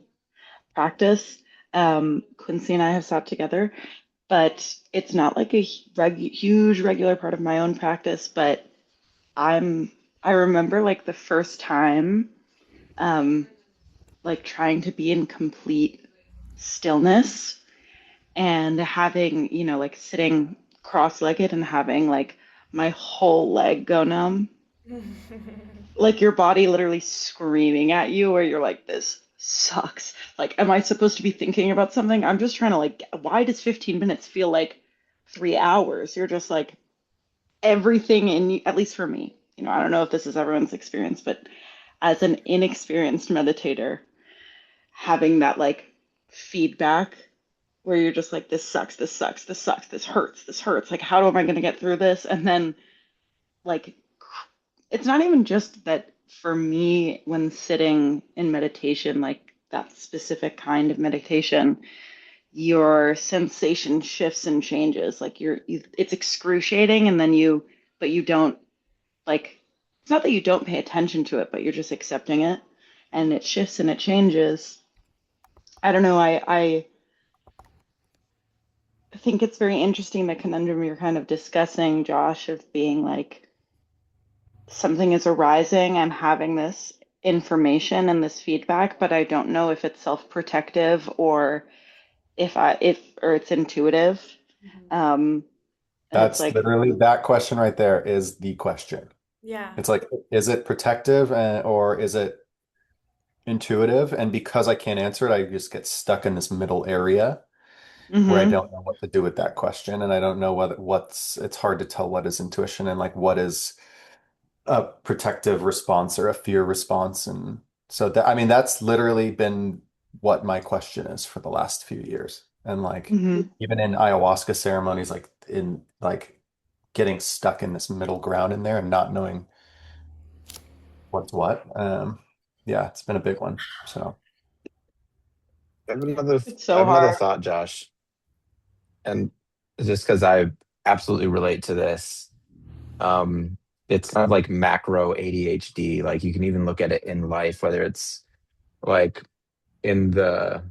practice. Quincy and I have sat together, but it's not like a huge regular part of my own practice. But I'm I remember like the first time, um, like trying to be in complete stillness and having, like sitting cross-legged and having like my whole leg go numb, like your body literally screaming at you, where you're like, this sucks. Like, am I supposed to be thinking about something? I'm just trying to like, why does 15 minutes feel like 3 hours? You're just like everything in you, at least for me. I don't know if this is everyone's experience, but as an inexperienced meditator, having that like feedback where you're just like, this sucks, this sucks, this sucks, this hurts. Like, how am I going to get through this? And then, like, it's not even just that for me when sitting in meditation, like that specific kind of meditation, your sensation shifts and changes. Like, it's excruciating, and then but you don't, like, it's not that you don't pay attention to it, but you're just accepting it, and it shifts and it changes. I don't know. I think it's very interesting, the conundrum you're kind of discussing, Josh, of being like something is arising, I'm having this information and this feedback, but I don't know if it's self-protective or if or it's intuitive. Um, and it's That's like, literally that question right there is the question. Yeah. It's like, is it protective or is it intuitive? And because I can't answer it, I just get stuck in this middle area where I mm-hmm, don't know what to do with that question. And I don't know it's hard to tell what is intuition and like what is a protective response or a fear response. And so that, I mean, that's literally been what my question is for the last few years. And like, mm-hmm, even in ayahuasca ceremonies, like in like getting stuck in this middle ground in there and not knowing what's what. Yeah, it's been a big one. So it's I so have another hard. thought, Josh, and just because I absolutely relate to this. Um, it's kind of like macro ADHD. Like you can even look at it in life, whether it's like in the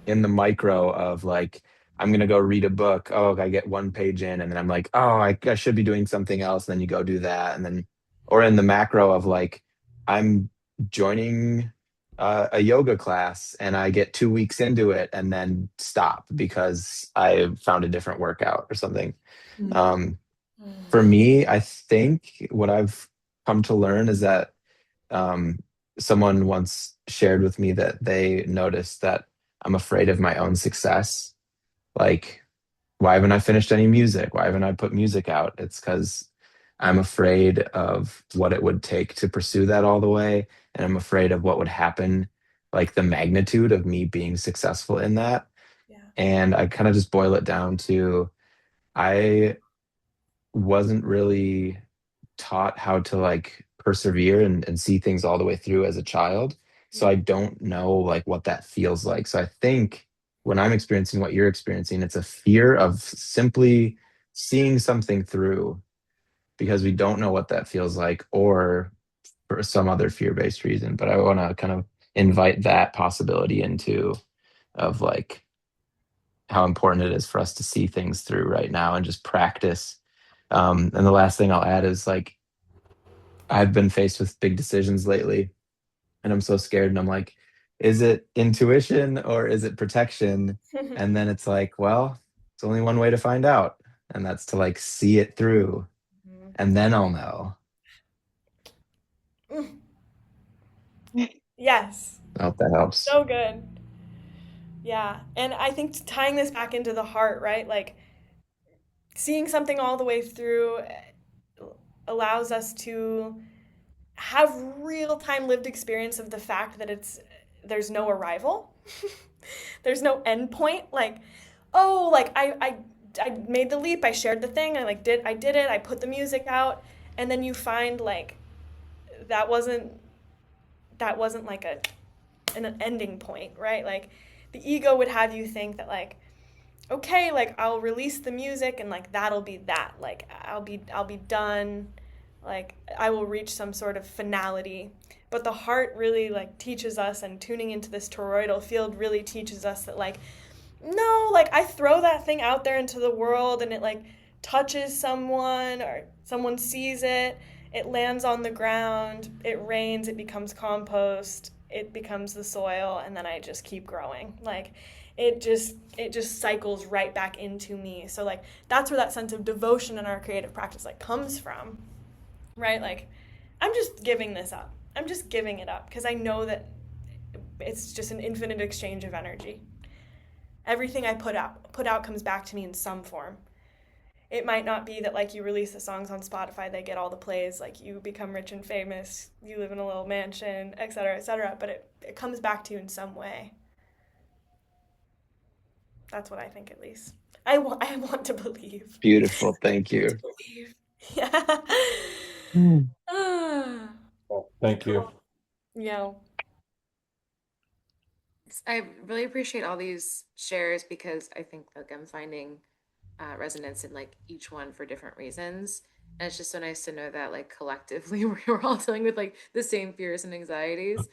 micro of like I'm gonna go read a book. Oh, I get one page in, and then I'm like, oh, I should be doing something else. And then you go do that, and then or in the macro of like I'm joining a yoga class, and I get 2 weeks into it, and then stop because I found a different workout or something. Um, for me, I think what I've come to learn is that um, someone once shared with me that they noticed that I'm afraid of my own success. Like, why haven't I finished any music? Why haven't I put music out? It's because I'm afraid of what it would take to pursue that all the way. And I'm afraid of what would happen, like the magnitude of me being successful in that. Yeah. And I kind of just boil it down to I wasn't really taught how to like persevere and see things all the way through as a child. So I don't know like what that feels like. So I think when I'm experiencing what you're experiencing, it's a fear of simply seeing something through because we don't know what that feels like or for some other fear-based reason. But I want to kind of invite that possibility into of like how important it is for us to see things through right now and just practice. And the last thing I'll add is like I've been faced with big decisions lately, and I'm so scared. And I'm like, is it intuition or is it protection? And then it's like, well, it's only one way to find out, and that's to like see it through, and then I'll know. Yes. I hope that helps. So good. Yeah. And I think tying this back into the heart, right? Like seeing something all the way through allows us to have real time lived experience of the fact that there's no arrival. There's no end point. Like, oh, like I made the leap, I shared the thing, I did it, I put the music out, and then you find like that wasn't that wasn't like an ending point, right? Like the ego would have you think that like okay, like I'll release the music and like that'll be that. Like I'll be done. Like I will reach some sort of finality. But the heart really like teaches us, and tuning into this toroidal field really teaches us that like no, like I throw that thing out there into the world and it like touches someone or someone sees it, it lands on the ground, it rains, it becomes compost, it becomes the soil, and then I just keep growing. Like it just cycles right back into me. So like that's where that sense of devotion in our creative practice like comes from, right? Like I'm just giving this up. I'm just giving it up because I know that it's just an infinite exchange of energy. Everything I put out comes back to me in some form. It might not be that like you release the songs on Spotify, they get all the plays, like you become rich and famous, you live in a little mansion, etc., but it comes back to you in some way. That's what I think, at least. I want to believe. Beautiful. Thank I want you. to believe. Yeah. Mm. Ah, Well, thank you. yeah. I really appreciate all these shares because I think like I'm finding resonance in like each one for different reasons. And it's just so nice to know that like collectively we're all dealing with like the same fears and anxieties,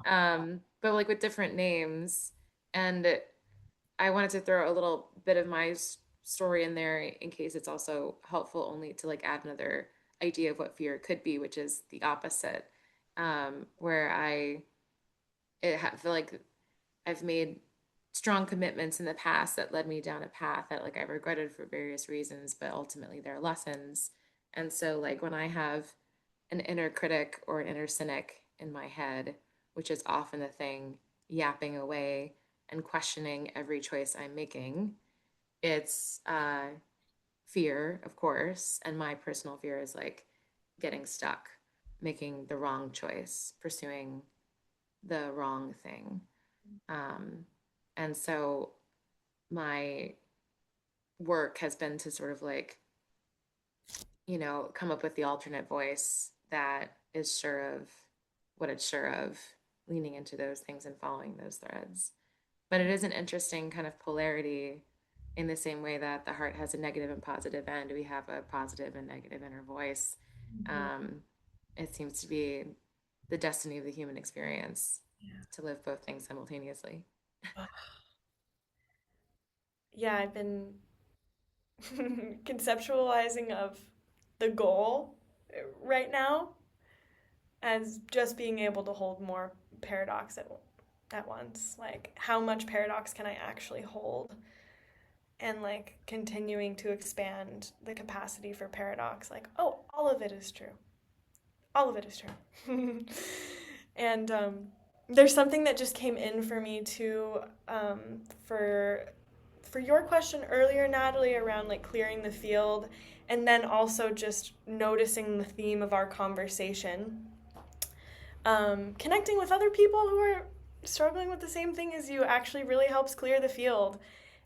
but like with different names. And I wanted to throw a little bit of my story in there in case it's also helpful, only to like add another idea of what fear could be, which is the opposite, where feel like I've made strong commitments in the past that led me down a path that like I regretted for various reasons, but ultimately they're lessons. And so like when I have an inner critic or an inner cynic in my head, which is often the thing yapping away and questioning every choice I'm making, it's fear, of course. And my personal fear is like getting stuck, making the wrong choice, pursuing the wrong thing. Um, and so my work has been to sort of like, come up with the alternate voice that is sure of what it's sure of, leaning into those things and following those threads. But it is an interesting kind of polarity in the same way that the heart has a negative and positive end. We have a positive and negative inner voice. Um, it seems to be the destiny of the human experience to live both things simultaneously. Yeah, I've been conceptualizing of the goal right now as just being able to hold more paradox at once. Like, how much paradox can I actually hold? And like continuing to expand the capacity for paradox. Like, oh, all of it is true. All of it is true. And there's something that just came in for me too, for your question earlier, Natalie, around like clearing the field, and then also just noticing the theme of our conversation. Connecting with other people who are struggling with the same thing as you actually really helps clear the field.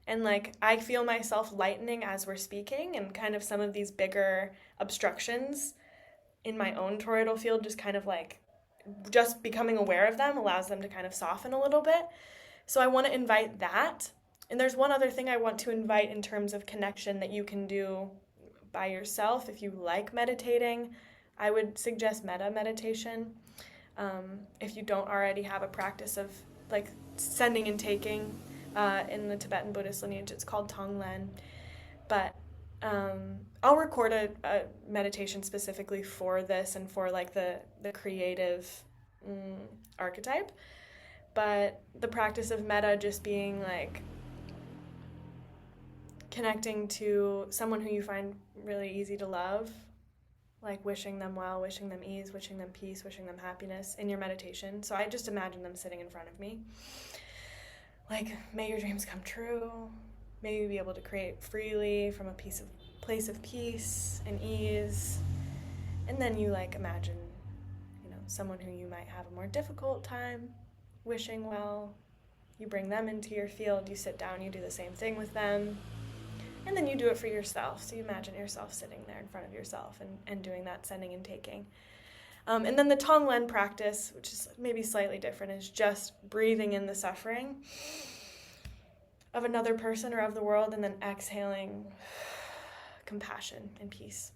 And like I feel myself lightening as we're speaking, and kind of some of these bigger obstructions in my own toroidal field, just kind of like just becoming aware of them allows them to kind of soften a little bit. So I want to invite that. And there's one other thing I want to invite in terms of connection that you can do by yourself if you like meditating. I would suggest metta meditation. If you don't already have a practice of like sending and taking, in the Tibetan Buddhist lineage, it's called Tonglen. But I'll record a meditation specifically for this and for like the creative archetype. But the practice of metta just being like connecting to someone who you find really easy to love, like wishing them well, wishing them ease, wishing them peace, wishing them happiness in your meditation. So I just imagine them sitting in front of me. Like, may your dreams come true. May you be able to create freely from a place of peace and ease. And then you like imagine, someone who you might have a more difficult time wishing well. You bring them into your field, you sit down, you do the same thing with them. And then you do it for yourself. So you imagine yourself sitting there in front of yourself and doing that sending and taking. And then the Tonglen practice, which is maybe slightly different, is just breathing in the suffering of another person or of the world, and then exhaling compassion and peace.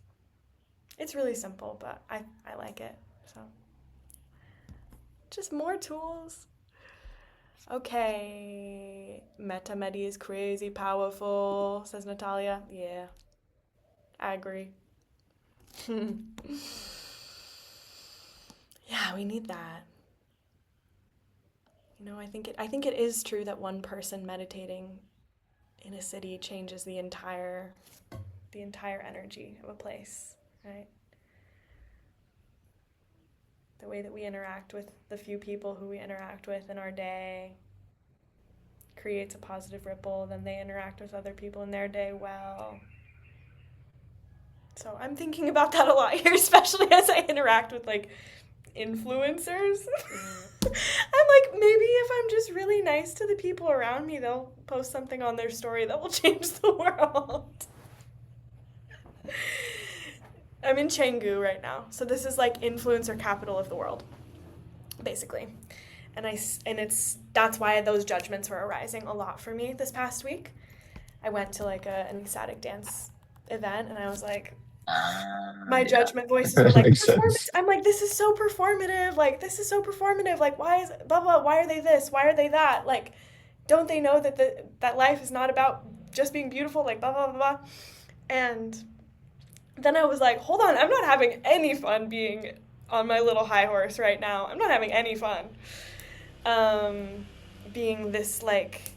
It's really simple, but I like it. So just more tools. Okay, Meta Medi is crazy powerful, says Natalia. Yeah, I agree. Yeah, we need that. You know, I think it is true that one person meditating in a city changes the entire energy of a place, right? The way that we interact with the few people who we interact with in our day creates a positive ripple, then they interact with other people in their day well. So I'm thinking about that a lot here, especially as I interact with like influencers. I'm like, maybe if I'm just really nice to the people around me, they'll post something on their story that will change the world. I'm in Chengdu right now, so this is like influencer capital of the world, basically. And that's why those judgments were arising a lot for me this past week. I went to like an ecstatic dance event, and I was like, my judgment voices were like, Makes performance. sense. I'm like, this is so performative. Like, this is so performative. Like, why is blah blah? Why are they this? Why are they that? Like, don't they know that that life is not about just being beautiful? Like, blah blah blah blah. And then I was like, hold on, I'm not having any fun being on my little high horse right now. I'm not having any fun. Being this like,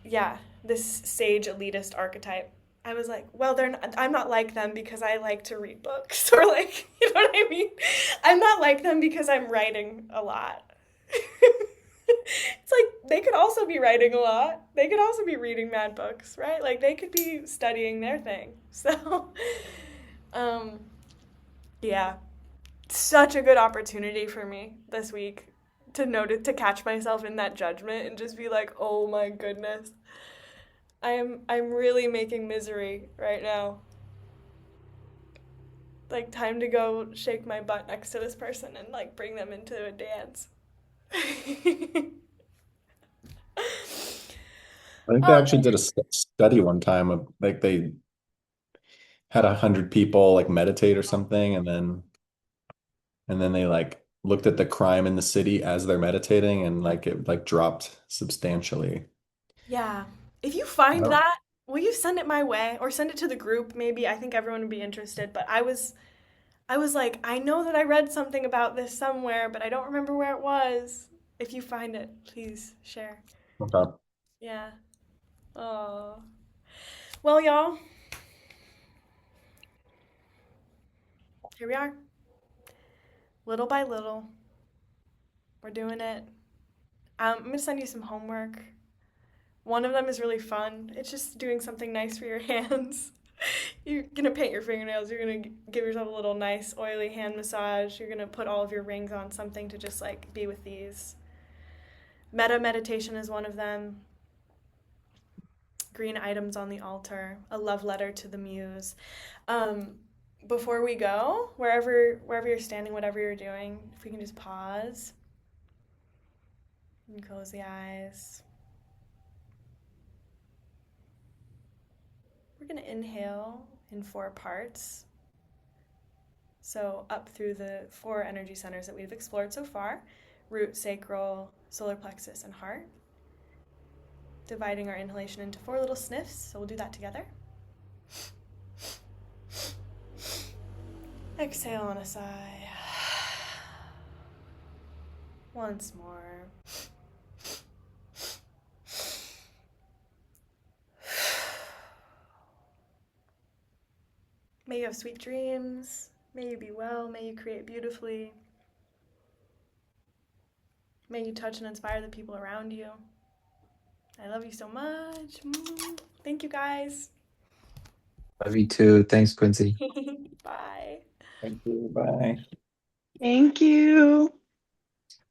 yeah, this sage elitist archetype. I was like, well, I'm not like them because I like to read books, or like, you know what I mean? I'm not like them because I'm writing a lot. It's like they could also be writing a lot. They could also be reading mad books, right? Like they could be studying their thing. So, yeah, such a good opportunity for me this week to catch myself in that judgment and just be like, oh my goodness. I'm really making misery right now. Like time to go shake my butt next to this person and like bring them into a dance. I think they actually did a study one time of like they had 100 people like meditate or something, and then they like looked at the crime in the city as they're meditating, and like it like dropped substantially. Yeah. If you I find don't that, will you send it my way or send it to the group maybe? I think everyone would be interested, but I was like, I know that I read something about this somewhere, but I don't remember where it was. If you find it, please share. okay. Yeah. Oh. Well, y'all, here we are. Little by little, we're doing it. I'm gonna send you some homework. One of them is really fun. It's just doing something nice for your hands. You're gonna paint your fingernails. You're gonna give yourself a little nice oily hand massage. You're gonna put all of your rings on something to just like be with these. Meta meditation is one of them. Green items on the altar. A love letter to the muse. Um, Before we go, wherever you're standing, whatever you're doing, if we can just pause and close the eyes. We're gonna inhale in 4 parts. So up through the 4 energy centers that we've explored so far: root, sacral, solar plexus, and heart. Dividing our inhalation into 4 little sniffs, so we'll do that together. Exhale on a sigh. Once more. May you have sweet dreams. May you be well. May you create beautifully. May you touch and inspire the people around you. I love you so much. Thank you, guys. Love you too. Thanks, Quincy. Bye. Thank you. Bye. Thank you.